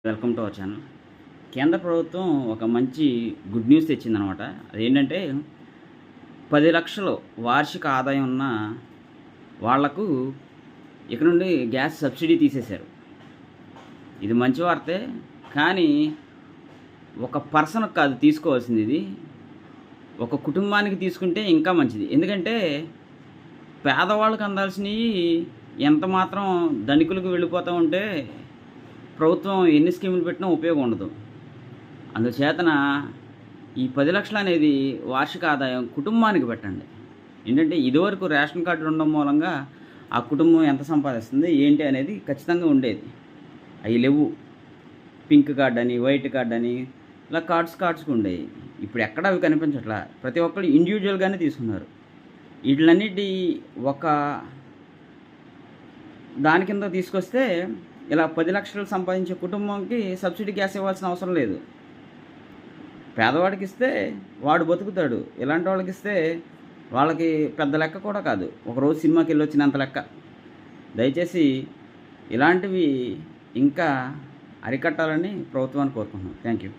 Welcome to our channel. కేంద్ర ప్రభుత్వం ఒక మంచి గుడ్ న్యూస్ తెచ్చిందనమాట. అదేంటంటే 10 లక్షలు వార్షిక ఆదాయం ఉన్న వాళ్లకు ఇక నుండి గ్యాస్ సబ్సిడీ తీసేశారు. ఇది మంచి వార్తే, కానీ ఒక పర్సన్కి కాదు తీసుకోవాల్సింది, ఇది ఒక కుటుంబానికి తీసుకుంటే ఇంకా మంచిది. ఎందుకంటే పేదవాళ్ళకి అందాల్సినవి ఎంత మాత్రం ధనికులకు వెళ్ళిపోతూ ఉంటే ప్రభుత్వం ఎన్ని స్కీములు పెట్టినా ఉపయోగం ఉండదు. అందుచేతన ఈ 10 లక్షలు అనేది వార్షిక ఆదాయం కుటుంబానికి పెట్టండి. ఏంటంటే ఇదివరకు రేషన్ కార్డు ఉండడం మూలంగా ఆ కుటుంబం ఎంత సంపాదిస్తుంది ఏంటి అనేది ఖచ్చితంగా ఉండేది. అవి లేవు. పింక్ కార్డ్ అని, వైట్ కార్డ్ అని, ఇలా కార్డ్స్కి ఉండేవి. ఇప్పుడు ఎక్కడ అవి కనిపించట్లా. ప్రతి ఒక్కరు ఇండివిజువల్గానే తీసుకున్నారు. వీటిలన్నిటి ఒక దాని కింద తీసుకొస్తే ఇలా 10 లక్షలు సంపాదించే కుటుంబంకి సబ్సిడీ గ్యాస్ ఇవ్వాల్సిన అవసరం లేదు. పేదవాడికి ఇస్తే వాడు బతుకుతాడు. ఇలాంటి వాళ్ళకి ఇస్తే వాళ్ళకి పెద్ద లెక్క కూడా కాదు, ఒకరోజు సినిమాకి వెళ్ళి వచ్చినంత లెక్క. దయచేసి ఇలాంటివి ఇంకా అరికట్టాలని ప్రభుత్వాన్ని కోరుకుంటున్నాను. Thank you.